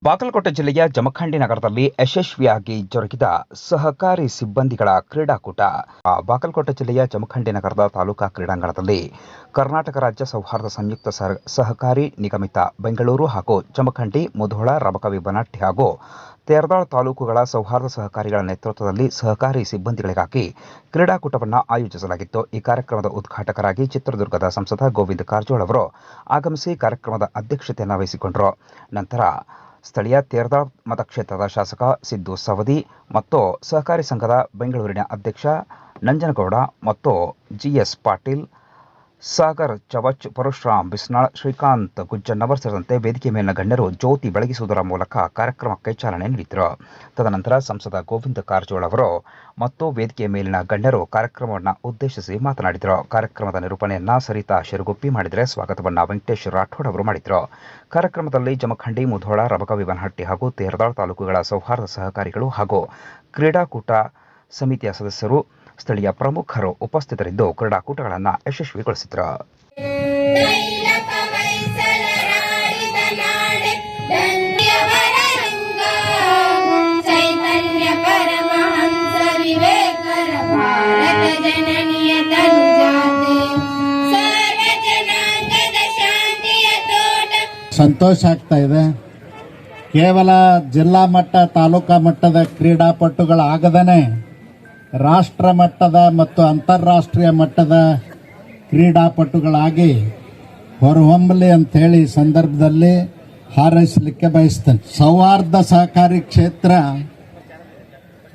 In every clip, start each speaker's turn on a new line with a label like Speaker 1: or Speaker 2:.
Speaker 1: ಬಾಗಲಕೋಟೆ ಜಿಲ್ಲೆಯ ಜಮಖಂಡಿ ನಗರದಲ್ಲಿ ಯಶಸ್ವಿಯಾಗಿ ಜರುಗಿದ ಸಹಕಾರಿ ಸಿಬ್ಬಂದಿಗಳ ಕ್ರೀಡಾಕೂಟ. ಬಾಗಲಕೋಟೆ ಜಿಲ್ಲೆಯ ಜಮಖಂಡಿ ನಗರದ ತಾಲೂಕಾ ಕ್ರೀಡಾಂಗಣದಲ್ಲಿ ಕರ್ನಾಟಕ ರಾಜ್ಯ ಸೌಹಾರ್ದ ಸಂಯುಕ್ತ ಸಹಕಾರಿ ನಿಗಮಿತ ಬೆಂಗಳೂರು ಹಾಗೂ ಜಮಖಂಡಿ, ಮುಧೋಳ, ರಬಕವಿ, ಬನಹಟ್ಟಿ ಹಾಗೂ ತೇರದಾಳ ತಾಲೂಕುಗಳ ಸೌಹಾರ್ದ ಸಹಕಾರಿಗಳ ನೇತೃತ್ವದಲ್ಲಿ ಸಹಕಾರಿ ಸಿಬ್ಬಂದಿಗಳಿಗಾಗಿ ಕ್ರೀಡಾಕೂಟವನ್ನು ಆಯೋಜಿಸಲಾಗಿತ್ತು. ಈ ಕಾರ್ಯಕ್ರಮದ ಉದ್ಘಾಟಕರಾಗಿ ಚಿತ್ರದುರ್ಗದ ಸಂಸದ ಗೋವಿಂದ ಕಾರಜೋಳ ಅವರು ಆಗಮಿಸಿ ಕಾರ್ಯಕ್ರಮದ ಅಧ್ಯಕ್ಷತೆಯನ್ನು ವಹಿಸಿಕೊಂಡರು. ನಂತರ ಸ್ಥಳೀಯ ತೇರದಾಳ ಮತಕ್ಷೇತ್ರದ ಶಾಸಕ ಸಿದ್ದು ಸವದಿ ಮತ್ತು ಸಹಕಾರಿ ಸಂಘದ ಬೆಂಗಳೂರಿನ ಅಧ್ಯಕ್ಷ ನಂಜನಗೌಡ ಮತ್ತು ಜಿಎಸ್ ಪಾಟೀಲ್, ಸಾಗರ್ ಚವಚ್, ಪರಶುರಾಮ್ ಬಿಸ್ನಾಳ್, ಶ್ರೀಕಾಂತ್ ಗುಜ್ಜನ್ನವರ್ ಸೇರಿದಂತೆ ವೇದಿಕೆ ಮೇಲಿನ ಗಣ್ಯರು ಜ್ಯೋತಿ ಬೆಳಗಿಸುವುದರ ಮೂಲಕ ಕಾರ್ಯಕ್ರಮಕ್ಕೆ ಚಾಲನೆ ನೀಡಿದರು. ತದನಂತರ ಸಂಸದ ಗೋವಿಂದ ಕಾರಜೋಳ ಅವರು ಮತ್ತು ವೇದಿಕೆ ಮೇಲಿನ ಗಣ್ಯರು ಕಾರ್ಯಕ್ರಮವನ್ನು ಉದ್ದೇಶಿಸಿ ಮಾತನಾಡಿದರು. ಕಾರ್ಯಕ್ರಮದ ನಿರೂಪಣೆಯನ್ನು ಸರಿತಾ ಶಿರಗುಪ್ಪಿ ಮಾಡಿದರೆ, ಸ್ವಾಗತವನ್ನು ವೆಂಕಟೇಶ್ ರಾಠೋಡ್ ಅವರು ಮಾಡಿದರು. ಕಾರ್ಯಕ್ರಮದಲ್ಲಿ ಜಮಖಂಡಿ, ಮುಧೋಳ, ರಬಕವಿ, ಬನಹಟ್ಟಿ ಹಾಗೂ ತೇರದಾಳ ತಾಲೂಕುಗಳ ಸೌಹಾರ್ದ ಸಹಕಾರಿಗಳು ಹಾಗೂ ಕ್ರೀಡಾಕೂಟ ಸಮಿತಿಯ ಸದಸ್ಯರು, ಸ್ಥಳೀಯ ಪ್ರಮುಖರು ಉಪಸ್ಥಿತರಿದ್ದು ಕ್ರೀಡಾಕೂಟಗಳನ್ನು ಯಶಸ್ವಿಗೊಳಿಸಿದರು.
Speaker 2: ಸಂತೋಷ ಆಗ್ತಾ ಇದೆ. ಕೇವಲ ಜಿಲ್ಲಾ ಮಟ್ಟ, ತಾಲೂಕಾ ಮಟ್ಟದ ಕ್ರೀಡಾಪಟುಗಳಾಗದೇ ರಾಷ್ಟ್ರ ಮಟ್ಟದ ಮತ್ತು ಅಂತಾರಾಷ್ಟ್ರೀಯ ಮಟ್ಟದ ಕ್ರೀಡಾಪಟುಗಳಾಗಿ ಹೊರಹೊಮ್ಮಲಿ ಅಂಥೇಳಿ ಸಂದರ್ಭದಲ್ಲಿ ಹಾರೈಸಲಿಕ್ಕೆ ಬಯಸ್ತೇನೆ. ಸೌಹಾರ್ದ ಸಹಕಾರಿ ಕ್ಷೇತ್ರ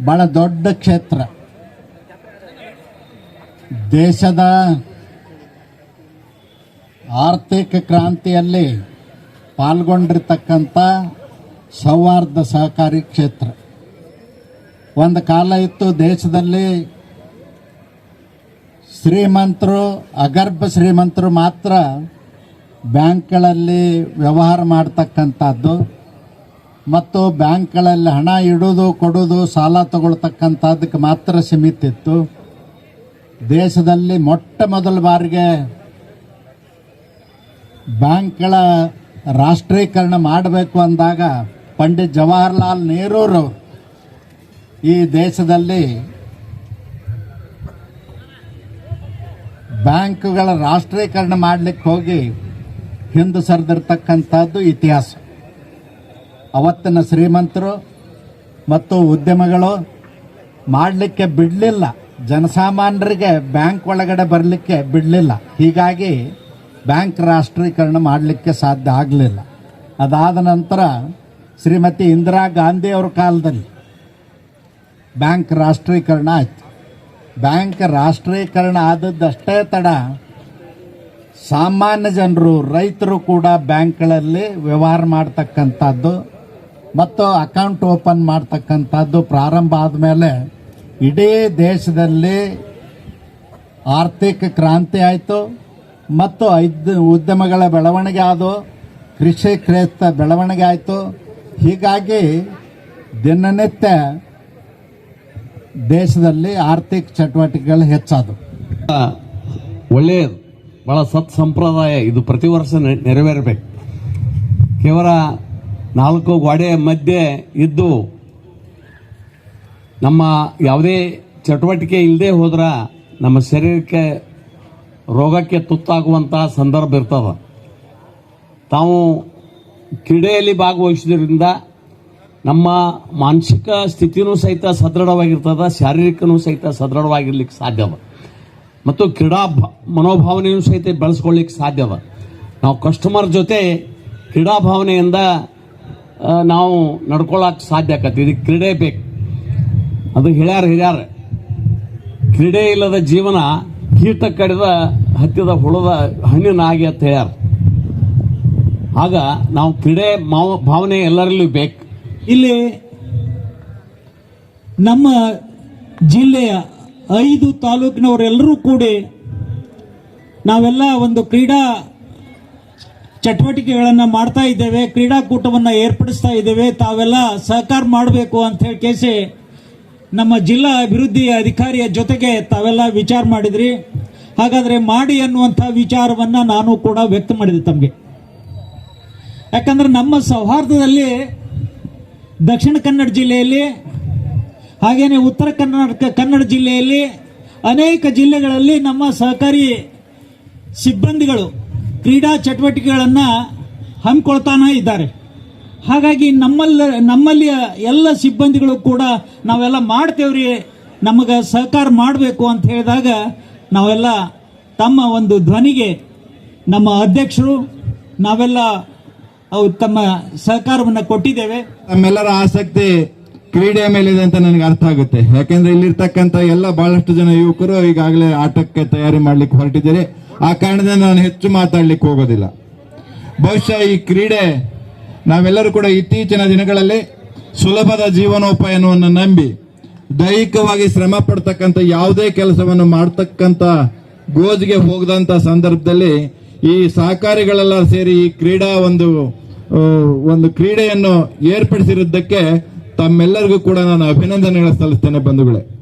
Speaker 2: ಬಹಳ ದೊಡ್ಡ ಕ್ಷೇತ್ರ. ದೇಶದ ಆರ್ಥಿಕ ಕ್ರಾಂತಿಯಲ್ಲಿ ಪಾಲ್ಗೊಂಡಿರ್ತಕ್ಕಂಥ ಸೌಹಾರ್ದ ಸಹಕಾರಿ ಕ್ಷೇತ್ರ. ಒಂದು ಕಾಲ ಇತ್ತು ದೇಶದಲ್ಲಿ ಶ್ರೀಮಂತರು, ಅಗರ್ಭ ಶ್ರೀಮಂತರು ಮಾತ್ರ ಬ್ಯಾಂಕ್ಗಳಲ್ಲಿ ವ್ಯವಹಾರ ಮಾಡ್ತಕ್ಕಂಥದ್ದು ಮತ್ತು ಬ್ಯಾಂಕ್ಗಳಲ್ಲಿ ಹಣ ಇಡೋದು, ಕೊಡೋದು, ಸಾಲ ತಗೊಳ್ತಕ್ಕಂಥದ್ದಕ್ಕೆ ಮಾತ್ರ ಸೀಮಿತ ಇತ್ತು. ದೇಶದಲ್ಲಿ ಮೊಟ್ಟ ಮೊದಲ ಬಾರಿಗೆ ಬ್ಯಾಂಕ್ಗಳ ರಾಷ್ಟ್ರೀಕರಣ ಮಾಡಬೇಕು ಅಂದಾಗ ಪಂಡಿತ್ ಜವಾಹರ್ಲಾಲ್ ನೆಹರೂರು ಈ ದೇಶದಲ್ಲಿ ಬ್ಯಾಂಕ್ಗಳ ರಾಷ್ಟ್ರೀಕರಣ ಮಾಡಲಿಕ್ಕೆ ಹೋಗಿ ಹಿಂದೆ ಸರಿದಿರ್ತಕ್ಕಂಥದ್ದು ಇತಿಹಾಸ. ಅವತ್ತಿನ ಶ್ರೀಮಂತರು ಮತ್ತು ಉದ್ಯಮಗಳು ಮಾಡಲಿಕ್ಕೆ ಬಿಡಲಿಲ್ಲ, ಜನಸಾಮಾನ್ಯರಿಗೆ ಬ್ಯಾಂಕ್ ಒಳಗಡೆ ಬರಲಿಕ್ಕೆ ಬಿಡಲಿಲ್ಲ. ಹೀಗಾಗಿ ಬ್ಯಾಂಕ್ ರಾಷ್ಟ್ರೀಕರಣ ಮಾಡಲಿಕ್ಕೆ ಸಾಧ್ಯ ಆಗಲಿಲ್ಲ. ಅದಾದ ನಂತರ ಶ್ರೀಮತಿ ಇಂದಿರಾ ಗಾಂಧಿ ಅವರ ಕಾಲದಲ್ಲಿ ಬ್ಯಾಂಕ್ ರಾಷ್ಟ್ರೀಕರಣ ಆಯಿತು. ಬ್ಯಾಂಕ್ ರಾಷ್ಟ್ರೀಕರಣ ಆದದ್ದಷ್ಟೇ ತಡ ಸಾಮಾನ್ಯ ಜನರು, ರೈತರು ಕೂಡ ಬ್ಯಾಂಕ್ಗಳಲ್ಲಿ ವ್ಯವಹಾರ ಮಾಡ್ತಕ್ಕಂಥದ್ದು ಮತ್ತು ಅಕೌಂಟ್ ಓಪನ್ ಮಾಡ್ತಕ್ಕಂಥದ್ದು ಪ್ರಾರಂಭ ಆದಮೇಲೆ ಇಡೀ ದೇಶದಲ್ಲಿ ಆರ್ಥಿಕ ಕ್ರಾಂತಿ ಆಯಿತು ಮತ್ತು ಉದ್ಯಮಗಳ ಬೆಳವಣಿಗೆ ಆದವು, ಕೃಷಿ ಕ್ಷೇತ್ರ ಬೆಳವಣಿಗೆ ಆಯಿತು. ಹೀಗಾಗಿ ದಿನನಿತ್ಯ ದೇಶದಲ್ಲಿ ಆರ್ಥಿಕ ಚಟುವಟಿಕೆಗಳು ಹೆಚ್ಚಾದವು.
Speaker 3: ಒಳ್ಳೆಯದು, ಬಹಳ ಸತ್ ಸಂಪ್ರದಾಯ ಇದು ಪ್ರತಿ ವರ್ಷ ನೆರವೇರಬೇಕು. ಕೇವಲ 4 ಗೋಡೆಯ ಮಧ್ಯೆ ಇದ್ದು ನಮ್ಮ ಯಾವುದೇ ಚಟುವಟಿಕೆ ಇಲ್ಲದೆ ಹೋದ್ರೆ ನಮ್ಮ ಶರೀರಕ್ಕೆ ರೋಗಕ್ಕೆ ತುತ್ತಾಗುವಂತಹ ಸಂದರ್ಭ ಇರ್ತದ. ತಾವು ಕ್ರೀಡೆಯಲ್ಲಿ ಭಾಗವಹಿಸೋದ್ರಿಂದ ನಮ್ಮ ಮಾನಸಿಕ ಸ್ಥಿತಿನೂ ಸಹಿತ ಸದೃಢವಾಗಿರ್ತದ, ಶಾರೀರಿಕನೂ ಸಹಿತ ಸದೃಢವಾಗಿರ್ಲಿಕ್ಕೆ ಸಾಧ್ಯವ ಮತ್ತು ಕ್ರೀಡಾ ಮನೋಭಾವನೆಯೂ ಸಹಿತ ಬೆಳೆಸ್ಕೊಳ್ಳಿಕ್ಕೆ ಸಾಧ್ಯವ. ನಾವು ಕಸ್ಟಮರ್ ಜೊತೆ ಕ್ರೀಡಾ ಭಾವನೆಯಿಂದ ನಾವು ನಡ್ಕೊಳ್ಳೋಕೆ ಸಾಧ್ಯ ಆಕತಿ. ಇದಕ್ಕೆ ಕ್ರೀಡೆ ಬೇಕು. ಅದು ಹಿರಿಯಾರ ಕ್ರೀಡೆ ಇಲ್ಲದ ಜೀವನ ಕೀಟ ಕಡಿದ ಹತ್ತಿದ ಹುಳದ ಹಣ್ಣಿನ ಹಾಗೆ ಅಂತ ಹೇಳ್ಯಾರ. ಆಗ ನಾವು ಕ್ರೀಡೆ ಭಾವನೆ ಎಲ್ಲರಲ್ಲೂ ಬೇಕು.
Speaker 4: ಇಲ್ಲಿ ನಮ್ಮ ಜಿಲ್ಲೆಯ 5 ತಾಲೂಕಿನವರೆಲ್ಲರೂ ಕೂಡಿ ನಾವೆಲ್ಲ ಒಂದು ಕ್ರೀಡಾ ಚಟುವಟಿಕೆಗಳನ್ನು ಮಾಡ್ತಾ ಇದ್ದೇವೆ, ಕ್ರೀಡಾಕೂಟವನ್ನು ಏರ್ಪಡಿಸ್ತಾ ಇದ್ದೇವೆ. ತಾವೆಲ್ಲ ಸಹಕಾರ ಮಾಡಬೇಕು ಅಂತ ಹೇಳಿ ಕೇಸಿ ನಮ್ಮ ಜಿಲ್ಲಾ ಅಭಿವೃದ್ಧಿ ಅಧಿಕಾರಿಯ ಜೊತೆಗೆ ತಾವೆಲ್ಲ ವಿಚಾರ ಮಾಡಿದ್ರಿ. ಹಾಗಾದರೆ ಮಾಡಿ ಅನ್ನುವಂಥ ವಿಚಾರವನ್ನು ನಾನು ಕೂಡ ವ್ಯಕ್ತ ಮಾಡಿದೆ ತಮಗೆ. ಯಾಕಂದ್ರೆ ನಮ್ಮ ಸೌಹಾರ್ದದಲ್ಲಿ ದಕ್ಷಿಣ ಕನ್ನಡ ಜಿಲ್ಲೆಯಲ್ಲಿ ಹಾಗೇನೆ ಉತ್ತರ ಕನ್ನಡ ಜಿಲ್ಲೆಯಲ್ಲಿ ಅನೇಕ ಜಿಲ್ಲೆಗಳಲ್ಲಿ ನಮ್ಮ ಸಹಕಾರಿ ಸಿಬ್ಬಂದಿಗಳು ಕ್ರೀಡಾ ಚಟುವಟಿಕೆಗಳನ್ನು ಹಮ್ಮಿಕೊಳ್ತಾನೆ ಇದ್ದಾರೆ. ಹಾಗಾಗಿ ನಮ್ಮಲ್ಲಿ ಎಲ್ಲ ಸಿಬ್ಬಂದಿಗಳು ಕೂಡ ನಾವೆಲ್ಲ ಮಾಡ್ತೇವ್ರಿ, ನಮಗೆ ಸಹಕಾರ ಮಾಡಬೇಕು ಅಂತ ಹೇಳಿದಾಗ ನಾವೆಲ್ಲ ತಮ್ಮ ಒಂದು ಧ್ವನಿಗೆ ನಮ್ಮ ಅಧ್ಯಕ್ಷರು ನಾವೆಲ್ಲ ತಮ್ಮ ಸಹಕಾರವನ್ನು ಕೊಟ್ಟಿದ್ದೇವೆ.
Speaker 5: ನಮ್ಮೆಲ್ಲರ ಆಸಕ್ತಿ ಕ್ರೀಡೆಯ ಮೇಲಿದೆ ಅಂತ ನನಗೆ ಅರ್ಥ ಆಗುತ್ತೆ. ಯಾಕೆಂದ್ರೆ ಇಲ್ಲಿರ್ತಕ್ಕಂಥ ಎಲ್ಲ ಬಹಳಷ್ಟು ಜನ ಯುವಕರು ಈಗಾಗಲೇ ಆಟಕ್ಕೆ ತಯಾರಿ ಮಾಡ್ಲಿಕ್ಕೆ ಹೊರಟಿದ್ದಾರೆ. ಆ ಕಾರಣದಿಂದ ನಾನು ಹೆಚ್ಚು ಮಾತಾಡ್ಲಿಕ್ಕೆ ಹೋಗೋದಿಲ್ಲ. ಬಹುಶಃ ಈ ಕ್ರೀಡೆ ನಾವೆಲ್ಲರೂ ಕೂಡ ಇತ್ತೀಚಿನ ದಿನಗಳಲ್ಲಿ ಸುಲಭದ ಜೀವನೋಪಾಯವನ್ನು ನಂಬಿ ದೈಹಿಕವಾಗಿ ಶ್ರಮ ಪಡ್ತಕ್ಕಂಥ ಯಾವುದೇ ಕೆಲಸವನ್ನು ಮಾಡ್ತಕ್ಕಂಥ ಗೋಜಿಗೆ ಹೋಗದಂತ ಸಂದರ್ಭದಲ್ಲಿ ಈ ಸಹಕಾರಿಗಳೆಲ್ಲ ಸೇರಿ ಈ ಕ್ರೀಡಾ ಒಂದು ಕ್ರೀಡೆಯನ್ನು ಏರ್ಪಡಿಸಿರುವುದಕ್ಕೆ ತಮ್ಮೆಲ್ಲರಿಗೂ ಕೂಡ ನಾನು ಅಭಿನಂದನೆಗಳು ಸಲ್ಲಿಸ್ತೇನೆ ಬಂಧುಗಳೇ.